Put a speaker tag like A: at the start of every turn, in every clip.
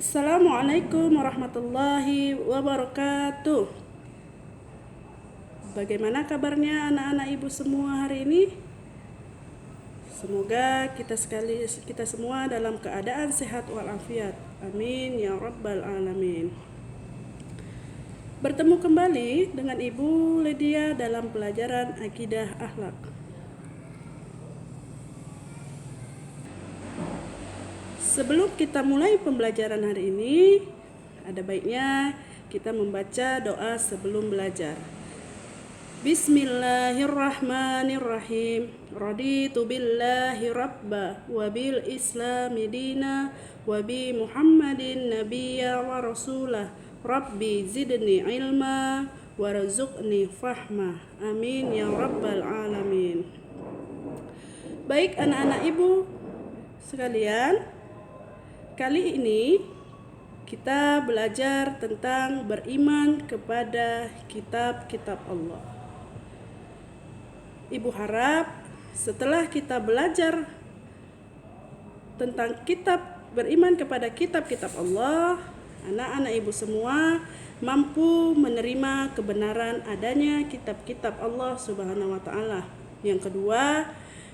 A: Assalamualaikum warahmatullahi wabarakatuh. Bagaimana kabarnya anak-anak ibu semua hari ini? Semoga kita semua dalam keadaan sehat walafiat. Amin ya rabbal alamin. Bertemu kembali dengan Ibu Lydia dalam pelajaran akidah akhlak. Sebelum kita mulai pembelajaran hari ini, ada baiknya kita membaca doa sebelum belajar. Bismillahirrahmanirrahim. Raditu billahi rabba wa bil islami dina wa bi Muhammadin nabiyya wa rasulah. Rabbi zidni ilma warzuqni fahma. Amin ya rabbal alamin. Baik anak-anak ibu sekalian, kali ini kita belajar tentang beriman kepada kitab-kitab Allah. Ibu harap setelah kita belajar tentang beriman kepada kitab-kitab Allah, anak-anak ibu semua mampu menerima kebenaran adanya kitab-kitab Allah Subhanahu wa taala. Yang kedua,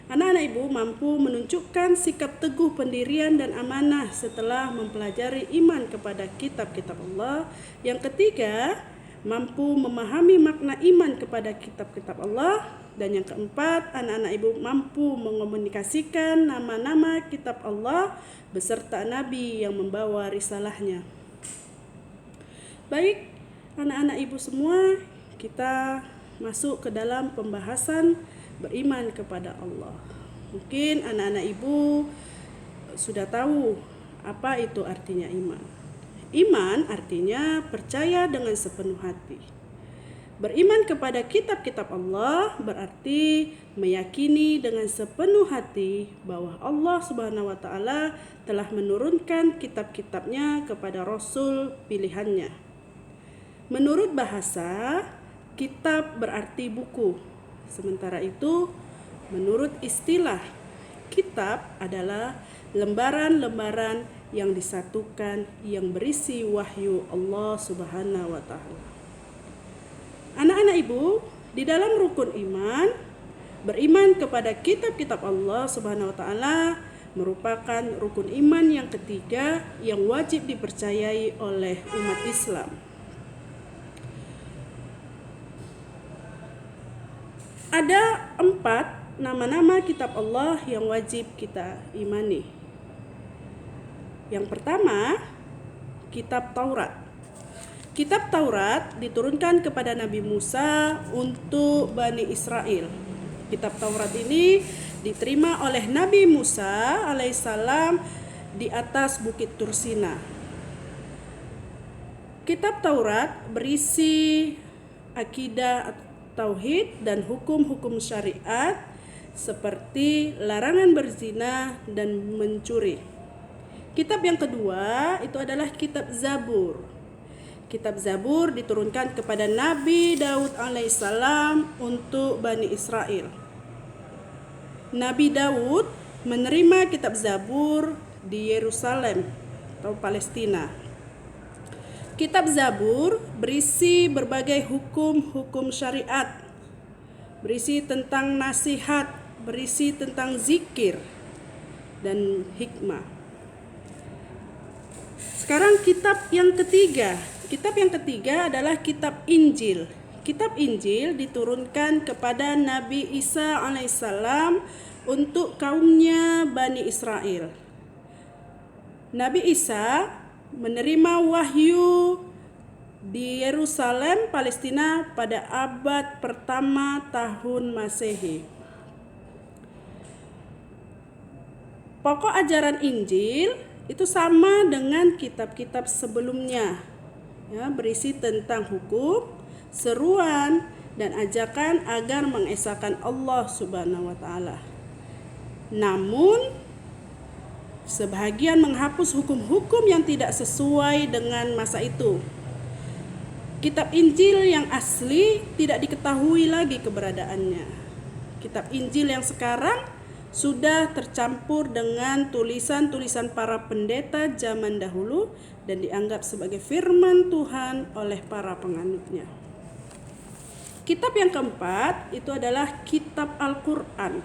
A: anak-anak ibu mampu menunjukkan sikap teguh pendirian dan amanah setelah mempelajari iman kepada kitab-kitab Allah. Yang ketiga, mampu memahami makna iman kepada kitab-kitab Allah. Dan yang keempat, anak-anak ibu mampu mengomunikasikan nama-nama kitab Allah beserta Nabi yang membawa risalahnya. Baik, anak-anak ibu semua, kita masuk ke dalam pembahasan beriman kepada Allah. Mungkin anak-anak ibu sudah tahu apa itu artinya iman. Iman artinya percaya dengan sepenuh hati. Beriman kepada kitab-kitab Allah berarti meyakini dengan sepenuh hati bahwa Allah Subhanahu wa taala telah menurunkan kitab-kitabnya kepada rasul pilihannya. Menurut bahasa, kitab berarti buku. Sementara itu, menurut istilah, kitab adalah lembaran-lembaran yang disatukan yang berisi wahyu Allah Subhanahu wa taala. Anak-anak ibu, di dalam rukun iman, beriman kepada kitab-kitab Allah Subhanahu wa taala merupakan rukun iman yang ketiga yang wajib dipercayai oleh umat Islam. Ada 4 nama-nama kitab Allah yang wajib kita imani. Yang pertama, kitab Taurat. Kitab Taurat diturunkan kepada Nabi Musa untuk Bani Israel. Kitab Taurat ini diterima oleh Nabi Musa alaihissalam di atas Bukit Tursina. Kitab Taurat berisi akidah tauhid dan hukum-hukum syariat seperti larangan berzina dan mencuri. Kitab yang kedua itu adalah kitab Zabur. Kitab Zabur diturunkan kepada Nabi Daud alaihissalam untuk Bani Israel. Nabi Daud menerima kitab Zabur di Yerusalem atau Palestina. Kitab Zabur berisi berbagai hukum-hukum syariat, berisi tentang nasihat, berisi tentang zikir dan hikmah. Sekarang kitab yang ketiga. Kitab yang ketiga adalah kitab Injil. Kitab Injil diturunkan kepada Nabi Isa alaihissalam untuk kaumnya Bani Israel. Nabi Isa menerima wahyu di Yerusalem, Palestina pada abad pertama tahun Masehi. Pokok ajaran Injil itu sama dengan kitab-kitab sebelumnya, ya, berisi tentang hukum, seruan, dan ajakan agar mengesahkan Allah Subhanahu wa taala. Namun sebahagian menghapus hukum-hukum yang tidak sesuai dengan masa itu. Kitab Injil yang asli tidak diketahui lagi keberadaannya. Kitab Injil yang sekarang sudah tercampur dengan tulisan-tulisan para pendeta zaman dahulu dan dianggap sebagai firman Tuhan oleh para penganutnya. Kitab yang keempat itu adalah kitab Al-Quran.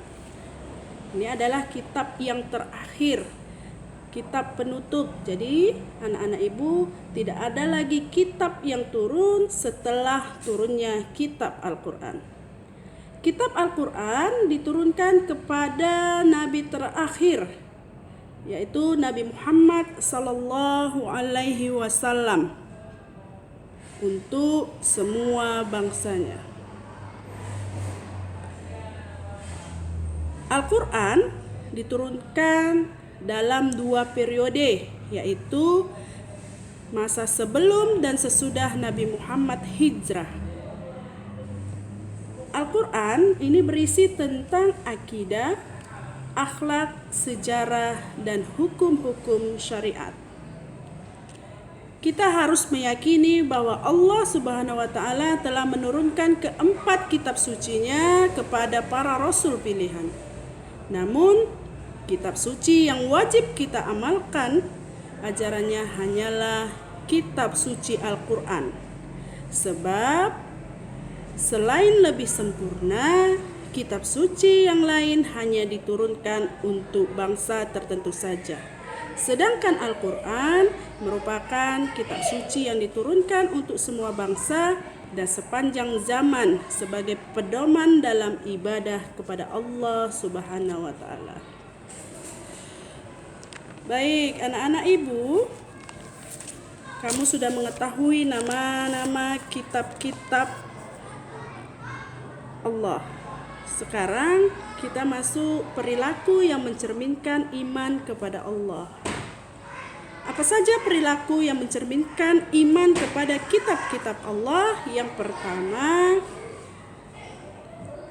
A: Ini adalah kitab yang terakhir, kitab penutup. Jadi anak-anak ibu, tidak ada lagi kitab yang turun setelah turunnya kitab Al-Quran. Kitab Al-Quran diturunkan kepada Nabi terakhir, yaitu Nabi Muhammad sallallahu alaihi wasallam, untuk semua bangsanya. Al-Quran diturunkan dalam 2 periode, yaitu masa sebelum dan sesudah Nabi Muhammad hijrah. Al-Quran ini berisi tentang akidah, akhlak, sejarah, dan hukum-hukum syariat. Kita harus meyakini bahwa Allah Subhanahu wa Ta'ala telah menurunkan keempat kitab sucinya kepada para rasul pilihan. Namun, kitab suci yang wajib kita amalkan ajarannya hanyalah kitab suci Al-Quran. Sebab selain lebih sempurna, kitab suci yang lain hanya diturunkan untuk bangsa tertentu saja. Sedangkan Al-Quran merupakan kitab suci yang diturunkan untuk semua bangsa dan sepanjang zaman sebagai pedoman dalam ibadah kepada Allah Subhanahu wa Ta'ala. Baik, anak-anak ibu, kamu sudah mengetahui nama-nama kitab-kitab Allah. Sekarang kita masuk perilaku yang mencerminkan iman kepada Allah. Apa saja perilaku yang mencerminkan iman kepada kitab-kitab Allah? Yang pertama,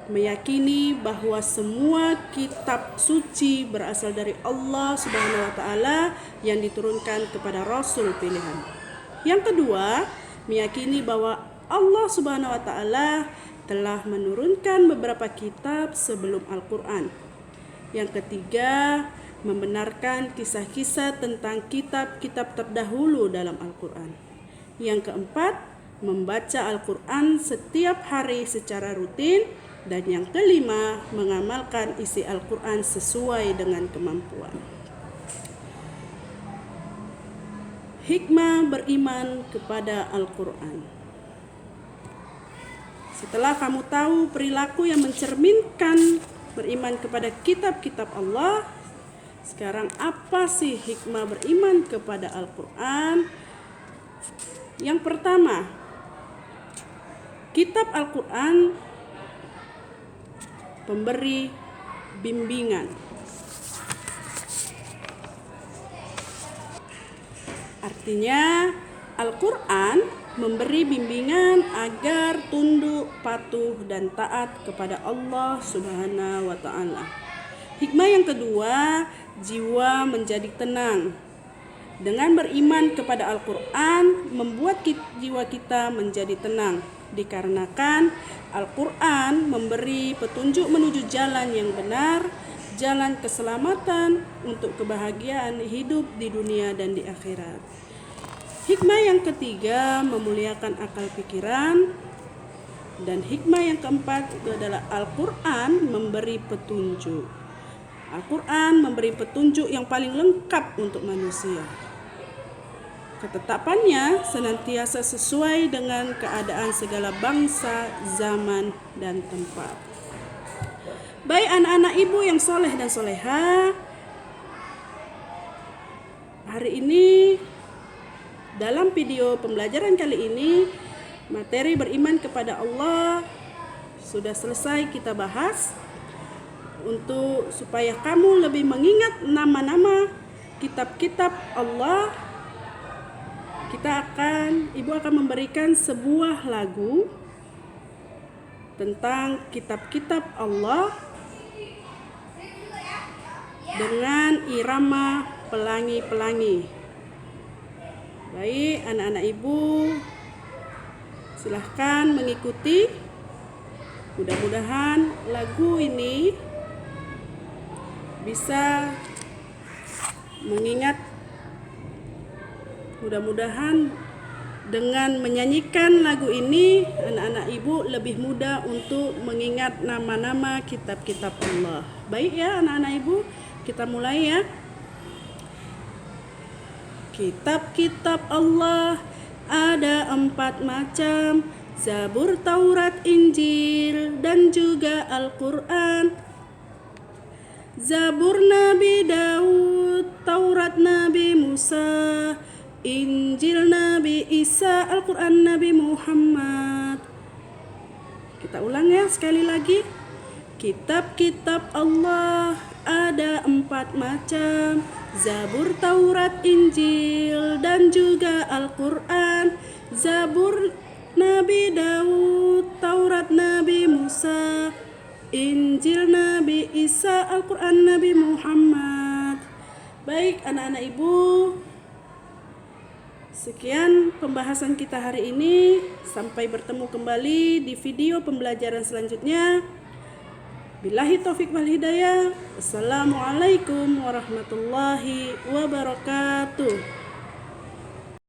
A: meyakini bahwa semua kitab suci berasal dari Allah Subhanahu wa Ta'ala yang diturunkan kepada rasul pilihan. Yang kedua, meyakini bahwa Allah Subhanahu wa Ta'ala telah menurunkan beberapa kitab sebelum Al-Quran. Yang ketiga, membenarkan kisah-kisah tentang kitab-kitab terdahulu dalam Al-Quran. Yang keempat, membaca Al-Quran setiap hari secara rutin. Dan yang kelima, mengamalkan isi Al-Quran sesuai dengan kemampuan. Hikmah beriman kepada Al-Quran. Setelah kamu tahu perilaku yang mencerminkan beriman kepada kitab-kitab Allah, sekarang apa sih hikmah beriman kepada Al-Quran? Yang pertama, kitab Al-Quran pemberi bimbingan. Artinya, Al-Quran memberi bimbingan agar tunduk, patuh, dan taat kepada Allah Subhanahu wa Ta'ala. Hikmah yang kedua, jiwa menjadi tenang. Dengan beriman kepada Al-Quran, membuat jiwa kita menjadi tenang. Dikarenakan Al-Quran memberi petunjuk menuju jalan yang benar, jalan keselamatan untuk kebahagiaan hidup di dunia dan di akhirat. Hikmah yang ketiga, memuliakan akal pikiran. Dan hikmah yang keempat itu adalah Al-Quran memberi petunjuk. Al-Quran memberi petunjuk yang paling lengkap untuk manusia. Ketetapannya senantiasa sesuai dengan keadaan segala bangsa, zaman, dan tempat. Baik anak-anak ibu yang soleh dan soleha, hari ini dalam video pembelajaran kali ini, materi beriman kepada Allah sudah selesai kita bahas. Untuk supaya kamu lebih mengingat nama-nama kitab-kitab Allah, Ibu akan memberikan sebuah lagu tentang kitab-kitab Allah dengan irama pelangi-pelangi. Baik, anak-anak ibu, silahkan mengikuti. Mudah-mudahan lagu ini bisa mengingat. Mudah-mudahan dengan menyanyikan lagu ini, anak-anak ibu lebih mudah untuk mengingat nama-nama kitab-kitab Allah. Baik ya anak-anak ibu, kita mulai ya. Kitab-kitab Allah ada 4 macam: Zabur, Taurat, Injil, dan juga Al-Quran. Zabur Nabi Daud, Taurat Nabi Musa, Injil Nabi Isa, Al-Quran Nabi Muhammad. Kita ulang ya sekali lagi. Kitab-kitab Allah ada 4 macam: Zabur, Taurat, Injil, dan juga Al-Quran. Zabur Nabi Daud, Taurat Nabi Musa, Injil Nabi Isa, Al-Quran Nabi Muhammad. Baik anak-anak ibu, sekian pembahasan kita hari ini. Sampai bertemu kembali di video pembelajaran selanjutnya. Billahi taufik wal hidayah. Wassalamualaikum warahmatullahi wabarakatuh.